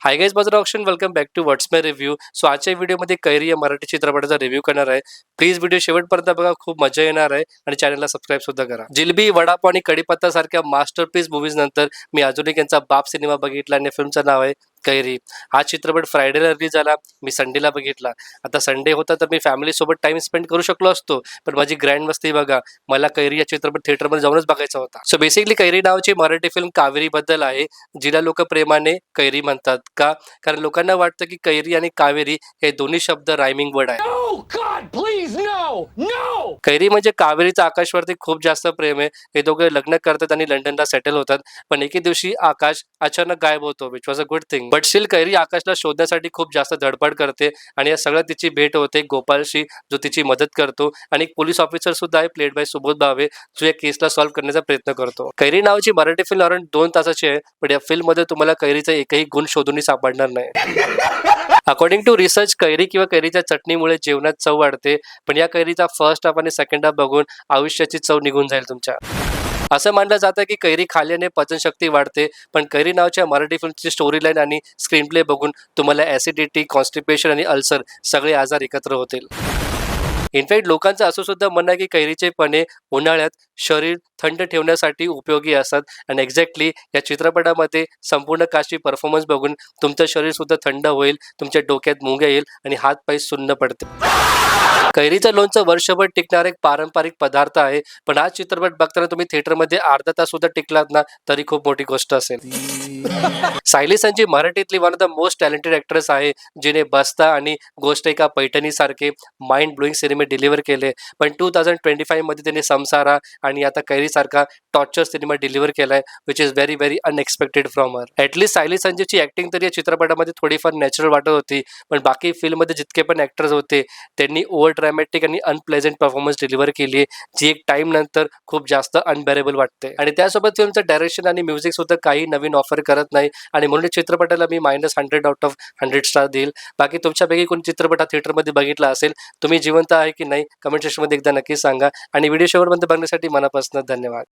हाय guys, माझं नाव Akshay. Welcome back to what's my review. So आजच्या व्हिडिओमध्ये कैरी या मराठी चित्रपटाचा रिव्ह्यू करणार आहे. प्लीज व्हिडिओ शेवटपर्यंत बघा, खूप मजा येणार आहे आणि चॅनलला सबस्क्राईब सुद्धा करा. जिलबी, वडापाव आणि कढीपत्ता सारख्या मास्टरपीस मूव्हीज नंतर मी अजून एक यांचा बाप सिनेमा बघितला आणि फिल्मचं नाव आहे कैरी. हा चित्रपट फ्रायडेला रिलीज झाला, मी संडेला बघितला. आता संडे होता तर मी फॅमिली सोबत टाइम स्पेंड करू शकलो असतो, पण माझी ग्रँड मस्ती बघा, मला कैरी या चित्रपट थिएटरमध्ये जाऊनच बघायचा होता. सो बेसिकली कैरी नावाची मराठी फिल्म कावेरी बद्दल आहे, जिला लोक प्रेमाने कैरी म्हणतात. का? कारण लोकांना वाटतं की कैरी आणि कावेरी हे दोन्ही शब्द रायमिंग वर्ड आहे. No, God, please, no, no! कैरी म्हणजे कावेरीचं आकाशवरती खूप जास्त प्रेम आहे. हे दोघे लग्न करतात आणि लंडनला सेटल होतात. पण एके दिवशी आकाश अचानक गायब होतो, which was a good thing. But still कैरी आकाशला शोधण्यासाठी खूप जास्त धडपड करते आणि या सगळ्यात तिची भेट होते गोपालशी, जो तिची मदत करतो. आणि एक पोलीस ऑफिसर सुद्धा आहे, प्लेड बाय सुबोध भावे, जो या केसला सॉल्व्ह करण्याचा प्रयत्न करतो. कैरी नावाची मराठी फिल्म अराउंड 2 तासाची आहे, पण या फिल्म मध्ये तुम्हाला कैरीचा एकही गुण शोधूनही सापडणार नाही. अकॉर्डिंग टू रिसर्च, कैरी किंवा कैरीच्या चटणीमुळे जेवणात चव वाढते, पण या कैरीचा फर्स्ट हाफ आणि सेकंड हाफ बघून आयुष्याची चव निघून जाईल तुमच्या. असं मानलं जातं की कैरी खाल्ल्याने पचनशक्ती वाढते, पण कैरी नावाच्या मराठी फिल्मची स्टोरी लाईन आणि स्क्रीन प्ले बघून तुम्हाला ॲसिडिटी, कॉन्स्टिपेशन आणि अल्सर सगळे आजार एकत्र होतील. इनफॅक्ट लोकांचं असं सुद्धा म्हणणं आहे की कैरीचे पणे उन्हाळ्यात शरीर थंड ठेवण्यासाठी उपयोगी असतात आणि एक्झॅक्टली या चित्रपटामध्ये संपूर्ण कास्टची परफॉर्मन्स बघून तुमचं शरीर सुद्धा थंड होईल, तुमच्या डोक्यात मुंग्या येईल आणि हातपाय सुन्न पडते. कैरीचं लोणचं वर्षभर टिकणारा एक पारंपरिक पदार्थ आहे, पण हा चित्रपट बघताना तुम्ही थिएटरमध्ये अर्धा तास सुद्धा टिकलात ना तरी खूप मोठी गोष्ट असेल. सायली संजी मराठीतली one of the most talented actress आहे, जिने बस्ता आणि गोष्ट एका पैठणी सारखे माइंड ब्लोईंग सिनेमे डिलिव्हर केले. पण 2025 मध्ये तिने संसारा आणि आता कैरी सारखा टॉर्चर सिनेमा डिलिव्हर केलाय, which is very very unexpected from her. At least Sayali संजीची ऍक्टिंग तरी या चित्रपटामध्ये थोडीफार नॅचरल वाटत होती, पण बाकी फिल्ममध्ये जितके पण ॲक्टर्स होते त्यांनी ओव्हर ड्रॅमॅटिक आणि अनप्लेझंट परफॉर्मन्स डिलिव्हर केली, जी एक टाइम नंतर खूप जास्त अनबेरेबल वाटते. आणि त्यासोबत फिल्मचं डायरेक्शन आणि म्युझिक सुद्धा काही नवीन ऑफर करत नाही आणि म्हणून चित्रपटाला मी -100 आउट ऑफ 100 स्टार देईल. बाकी तुमच्यापैकी कोणी चित्रपट हा थिएटरमध्ये बघितला असेल, तुम्ही जिवंत आहे की नाही कमेंट सेक्शनमध्ये एकदा नक्की सांगा आणि व्हिडिओ शेवटपर्यंत बघण्यासाठी मनापासून धन्यवाद.